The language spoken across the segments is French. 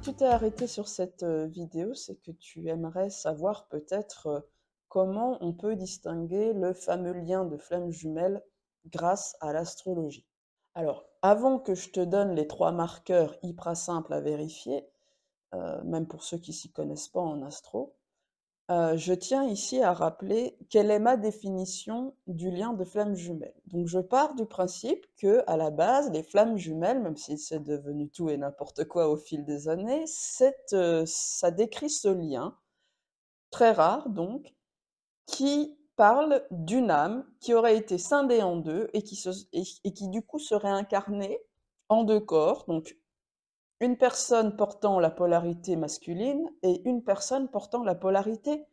tu t'es arrêté sur cette vidéo, c'est que tu aimerais savoir peut-être comment on peut distinguer le fameux lien de flammes jumelles grâce à l'astrologie. Alors, avant que je te donne les 3 marqueurs hyper simples à vérifier, même pour ceux qui s'y connaissent pas en astro, je tiens ici à rappeler quelle est ma définition du lien de flammes jumelles. Donc je pars du principe que, à la base, les flammes jumelles, même si c'est devenu tout et n'importe quoi au fil des années, ça décrit ce lien, très rare donc, qui parle d'une âme qui aurait été scindée en deux et qui du coup serait incarnée en 2 corps, donc une personne portant la polarité masculine et une personne portant la polarité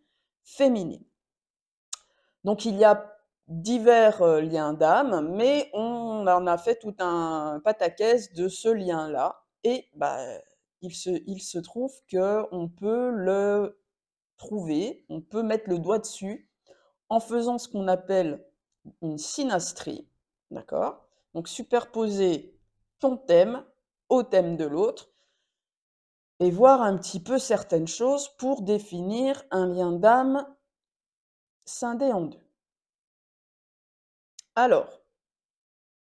féminine. Donc il y a divers liens d'âme, mais on en a fait tout un pataquès de ce lien-là. Et il se trouve qu'on peut le trouver, on peut mettre le doigt dessus en faisant ce qu'on appelle une synastrie, d'accord? Donc superposer ton thème au thème de l'autre et voir un petit peu certaines choses pour définir un lien d'âme scindé en deux. Alors,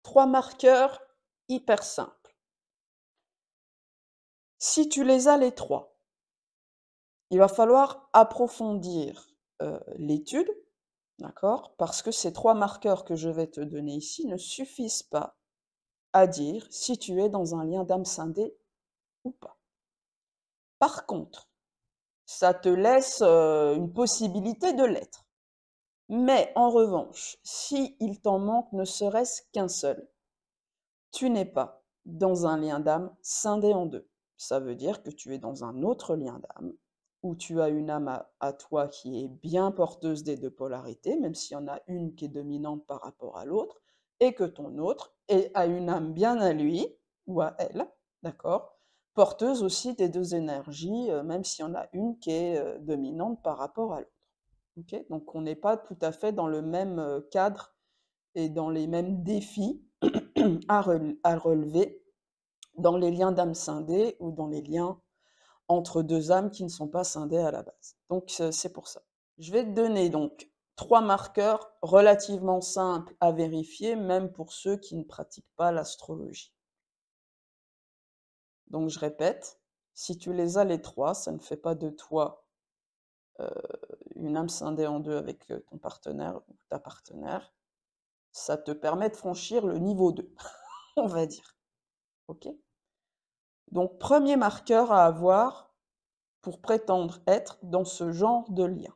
3 marqueurs hyper simples. Si tu les as les 3, il va falloir approfondir l'étude, d'accord? Parce que ces 3 marqueurs que je vais te donner ici ne suffisent pas à dire si tu es dans un lien d'âme scindé ou pas. Par contre, ça te laisse une possibilité de l'être. Mais en revanche, si il t'en manque ne serait-ce qu'un seul, tu n'es pas dans un lien d'âme scindé en deux. Ça veut dire que tu es dans un autre lien d'âme, où tu as une âme à toi qui est bien porteuse des 2 polarités, même s'il y en a une qui est dominante par rapport à l'autre, et que ton autre a une âme bien à lui, ou à elle, d'accord, porteuse aussi des 2 énergies, même s'il y en a une qui est dominante par rapport à l'autre. Okay, donc on n'est pas tout à fait dans le même cadre et dans les mêmes défis à relever dans les liens d'âme scindés ou dans les liens entre 2 âmes qui ne sont pas scindées à la base. Donc c'est pour ça. Je vais te donner donc 3 marqueurs relativement simples à vérifier, même pour ceux qui ne pratiquent pas l'astrologie. Donc je répète, si tu les as les 3, ça ne fait pas de toi une âme scindée en deux avec ton partenaire ou ta partenaire. Ça te permet de franchir le niveau 2, on va dire. Ok? Donc, premier marqueur à avoir pour prétendre être dans ce genre de lien.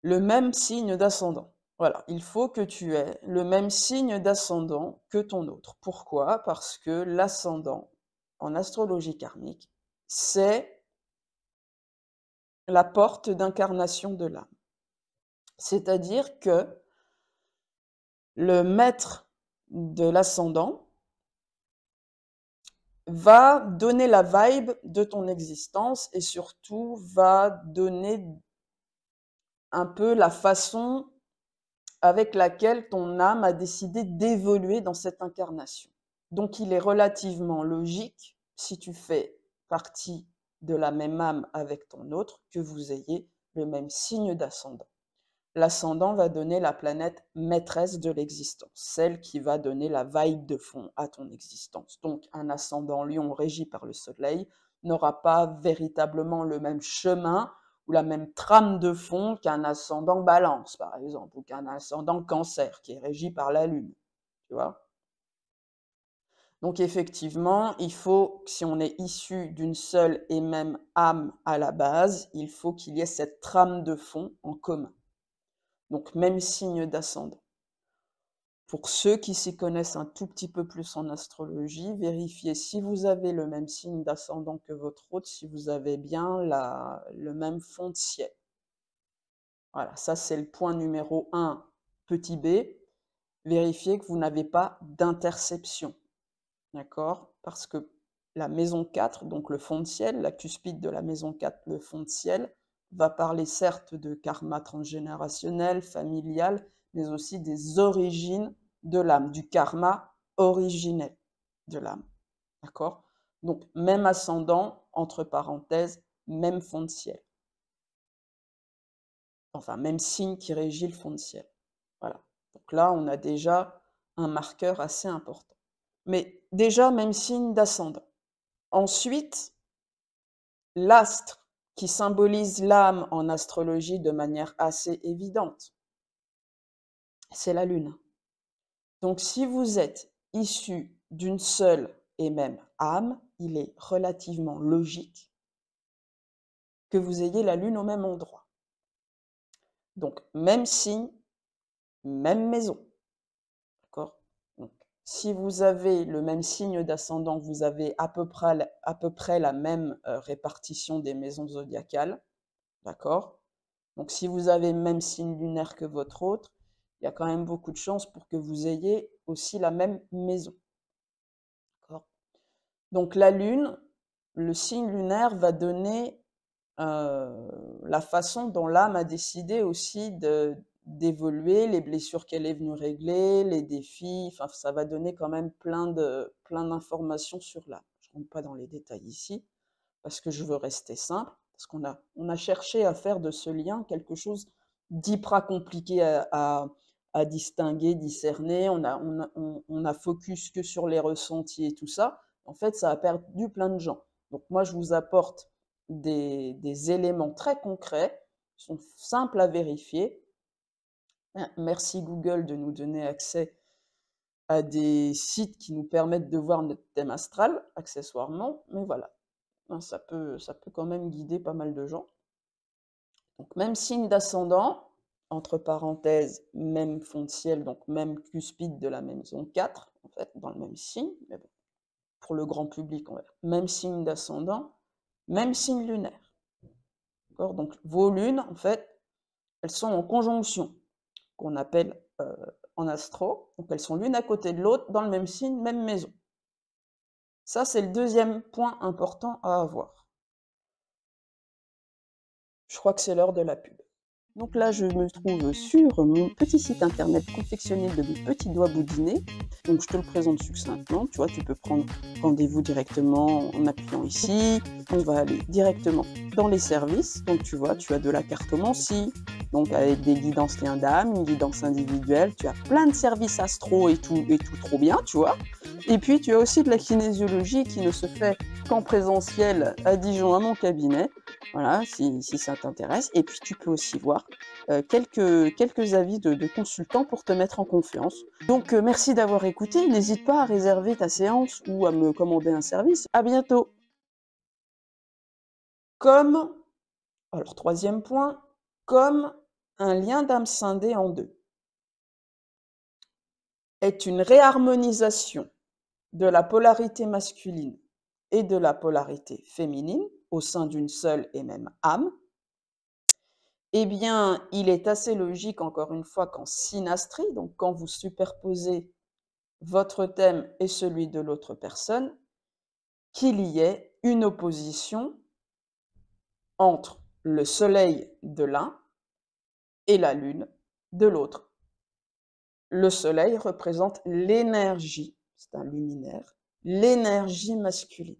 Le même signe d'ascendant. Voilà, il faut que tu aies le même signe d'ascendant que ton autre. Pourquoi? Parce que l'ascendant, en astrologie karmique, c'est la porte d'incarnation de l'âme. C'est-à-dire que le maître de l'ascendant va donner la vibe de ton existence et surtout va donner un peu la façon avec laquelle ton âme a décidé d'évoluer dans cette incarnation. Donc il est relativement logique, si tu fais partie de la même âme avec ton autre, que vous ayez le même signe d'ascendant. L'ascendant va donner la planète maîtresse de l'existence, celle qui va donner la vibe de fond à ton existence. Donc un ascendant lion régi par le soleil n'aura pas véritablement le même chemin ou la même trame de fond qu'un ascendant balance, par exemple, ou qu'un ascendant cancer qui est régi par la lune. Tu vois? Donc effectivement, il faut, si on est issu d'une seule et même âme à la base, il faut qu'il y ait cette trame de fond en commun. Donc même signe d'ascendant. Pour ceux qui s'y connaissent un tout petit peu plus en astrologie, vérifiez si vous avez le même signe d'ascendant que votre autre, si vous avez bien le même fond de ciel. Voilà, ça c'est le point numéro 1, petit b. Vérifiez que vous n'avez pas d'interception. D'accord? Parce que la maison 4, donc le fond de ciel, la cuspide de la maison 4, le fond de ciel, va parler certes de karma transgénérationnel, familial, mais aussi des origines de l'âme, du karma originel de l'âme. D'accord? Donc, même ascendant, entre parenthèses, même fond de ciel. Enfin, même signe qui régit le fond de ciel. Voilà. Donc là, on a déjà un marqueur assez important. Mais déjà, même signe d'ascendant. Ensuite, l'astre qui symbolise l'âme en astrologie de manière assez évidente, c'est la Lune. Donc, si vous êtes issu d'une seule et même âme, il est relativement logique que vous ayez la Lune au même endroit. Donc, même signe, même maison. D'accord? Donc, si vous avez le même signe d'ascendant, vous avez à peu près la même répartition des maisons zodiacales. D'accord? Donc, si vous avez le même signe lunaire que votre autre, il y a quand même beaucoup de chances pour que vous ayez aussi la même maison. D'accord? Donc, la Lune, le signe lunaire va donner la façon dont l'âme a décidé aussi d'évoluer, les blessures qu'elle est venue régler, les défis, enfin, ça va donner quand même plein d'informations sur l'âme. Je ne rentre pas dans les détails ici, parce que je veux rester simple, parce qu'on a cherché à faire de ce lien quelque chose d'hyper compliqué à distinguer, discerner, on a focus que sur les ressentis et tout ça. En fait, ça a perdu plein de gens. Donc moi, je vous apporte des éléments très concrets, qui sont simples à vérifier. Merci Google de nous donner accès à des sites qui nous permettent de voir notre thème astral, accessoirement, mais voilà, ça peut quand même guider pas mal de gens. Donc même signe d'ascendant, entre parenthèses, même fond de ciel, donc même cuspide de la même zone 4, en fait, dans le même signe, mais bon, pour le grand public, on va dire. Même signe d'ascendant, même signe lunaire. Donc vos lunes, en fait, elles sont en conjonction, qu'on appelle en astro. Donc elles sont l'une à côté de l'autre, dans le même signe, même maison. Ça, c'est le deuxième point important à avoir. Je crois que c'est l'heure de la pub. Donc là, je me trouve sur mon petit site internet confectionné de mes petits doigts boudinés. Donc je te le présente succinctement. Tu vois, tu peux prendre rendez-vous directement en appuyant ici. On va aller directement dans les services. Donc tu vois, tu as de la cartomancie, donc avec des guidances liens d'âme, une guidance individuelle. Tu as plein de services astro et tout trop bien, tu vois. Et puis tu as aussi de la kinésiologie qui ne se fait qu'en présentiel à Dijon à mon cabinet. Voilà, si ça t'intéresse. Et puis tu peux aussi voir quelques avis de consultants pour te mettre en confiance. Donc merci d'avoir écouté. N'hésite pas à réserver ta séance ou à me commander un service. À bientôt. Alors troisième point, comme un lien d'âme scindé en deux est une réharmonisation de la polarité masculine et de la polarité féminine au sein d'une seule et même âme, eh bien, il est assez logique, encore une fois, qu'en synastrie, donc quand vous superposez votre thème et celui de l'autre personne, qu'il y ait une opposition entre le soleil de l'un et la lune de l'autre. Le soleil représente l'énergie, c'est un luminaire, l'énergie masculine.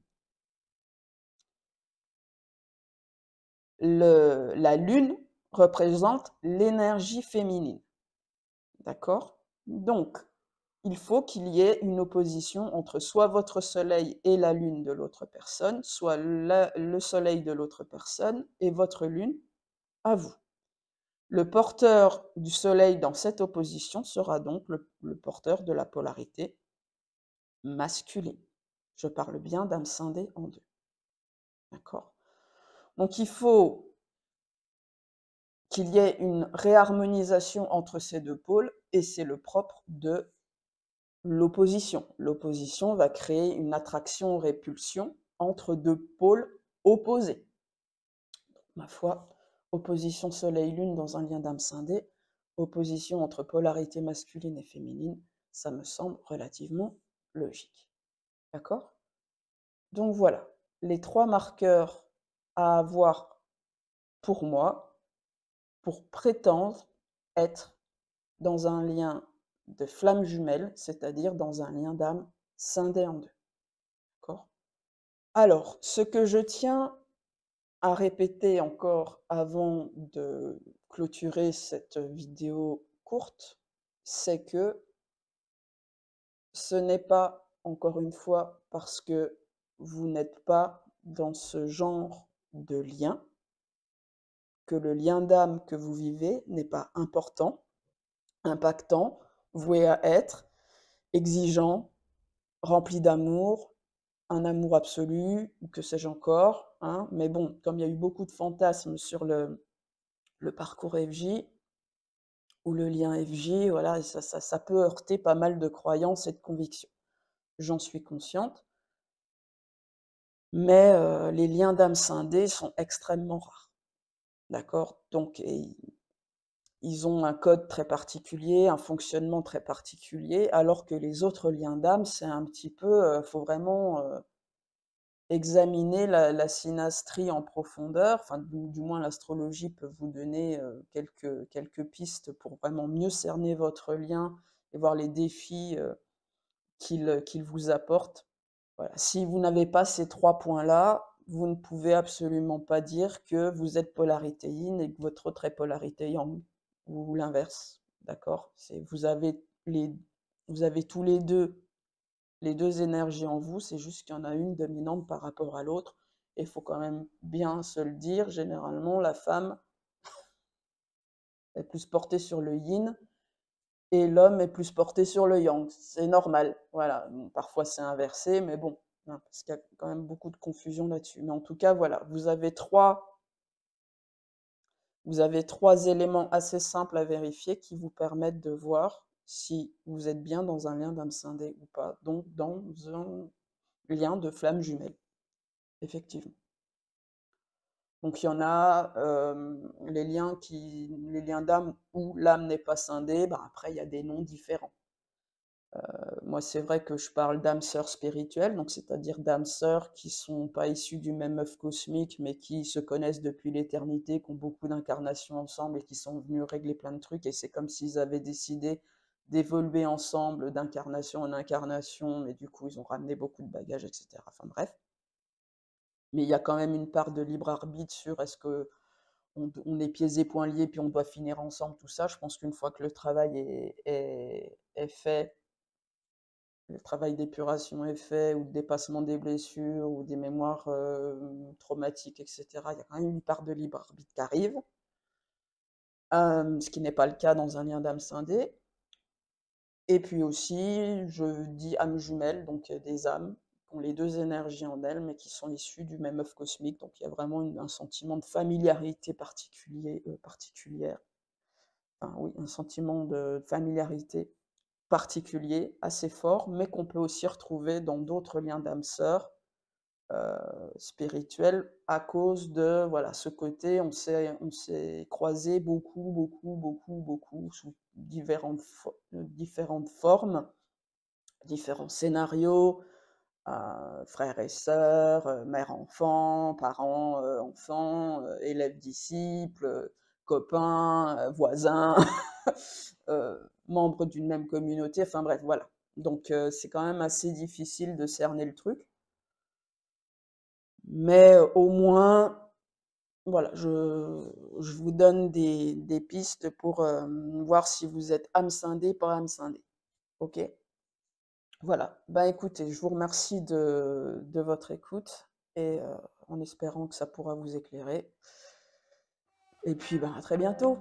La lune représente l'énergie féminine. D'accord? Donc, il faut qu'il y ait une opposition entre soit votre soleil et la lune de l'autre personne, soit le soleil de l'autre personne et votre lune à vous. Le porteur du soleil dans cette opposition sera donc le porteur de la polarité masculine. Je parle bien d'âme scindée en deux. D'accord? Donc il faut qu'il y ait une réharmonisation entre ces deux pôles et c'est le propre de l'opposition. L'opposition va créer une attraction-répulsion entre deux pôles opposés. Ma foi, opposition Soleil-Lune dans un lien d'âme scindé, opposition entre polarité masculine et féminine, ça me semble relativement logique. D'accord? Donc voilà, les trois marqueurs à avoir pour moi, pour prétendre être dans un lien de flamme jumelle, c'est-à-dire dans un lien d'âme scindé en deux. D'accord? Alors, ce que je tiens à répéter encore avant de clôturer cette vidéo courte, c'est que ce n'est pas, encore une fois, parce que vous n'êtes pas dans ce genre de lien, que le lien d'âme que vous vivez n'est pas important, impactant, voué à être, exigeant, rempli d'amour, un amour absolu, ou que sais-je encore, hein. Mais bon, comme il y a eu beaucoup de fantasmes sur le parcours FJ ou le lien FJ, voilà, ça peut heurter pas mal de croyances et de convictions. J'en suis consciente, mais les liens d'âme scindés sont extrêmement rares, d'accord? Donc ils ont un code très particulier, un fonctionnement très particulier, alors que les autres liens d'âme, c'est un petit peu, faut vraiment, examiner la synastrie en profondeur, enfin du moins l'astrologie peut vous donner, quelques pistes pour vraiment mieux cerner votre lien et voir les défis, qu'il vous apporte. Voilà. Si vous n'avez pas ces 3 points-là, vous ne pouvez absolument pas dire que vous êtes polarité yin et que votre autre est polarité yang ou l'inverse, d'accord? C'est vous avez tous les 2 énergies en vous, c'est juste qu'il y en a une dominante par rapport à l'autre et il faut quand même bien se le dire, généralement la femme est plus portée sur le yin et l'homme est plus porté sur le yang. C'est normal, voilà. Bon, parfois c'est inversé, mais bon, hein, parce qu'il y a quand même beaucoup de confusion là-dessus. Mais en tout cas, voilà, vous avez 3 éléments assez simples à vérifier qui vous permettent de voir si vous êtes bien dans un lien d'âme scindée ou pas, donc dans un lien de flamme jumelle, effectivement. Donc il y en a, les liens d'âme où l'âme n'est pas scindée, bah, après il y a des noms différents. Moi, c'est vrai que je parle d'âmes sœurs spirituelles, donc c'est-à-dire d'âmes sœurs qui sont pas issues du même œuf cosmique, mais qui se connaissent depuis l'éternité, qui ont beaucoup d'incarnations ensemble et qui sont venus régler plein de trucs et c'est comme s'ils avaient décidé d'évoluer ensemble d'incarnation en incarnation, mais du coup, ils ont ramené beaucoup de bagages et cetera. Enfin bref. Mais il y a quand même une part de libre arbitre sur est-ce qu'on est pieds et poings liés, puis on doit finir ensemble, tout ça. Je pense qu'une fois que le travail est fait, le travail d'épuration est fait, ou de dépassement des blessures, ou des mémoires traumatiques, etc., il y a quand même une part de libre arbitre qui arrive, ce qui n'est pas le cas dans un lien d'âme scindé. Et puis aussi, je dis âme jumelle, donc des âmes qui ont les 2 énergies en elles, mais qui sont issues du même œuf cosmique. Donc il y a vraiment un sentiment de familiarité particulière. Enfin oui, un sentiment de familiarité particulier, assez fort, mais qu'on peut aussi retrouver dans d'autres liens d'âme sœurs spirituels à cause de voilà ce côté, on s'est croisés beaucoup sous différentes formes, différents scénarios, frères et sœurs, mère-enfant, parents, enfants, élèves-disciples, copains, voisins, membres d'une même communauté, enfin bref, voilà. Donc c'est quand même assez difficile de cerner le truc. Mais au moins, voilà, je vous donne des pistes pour voir si vous êtes âme scindée, pas âme scindée. OK? Voilà. Bah écoutez, je vous remercie de votre écoute et en espérant que ça pourra vous éclairer. Et puis, bah, à très bientôt.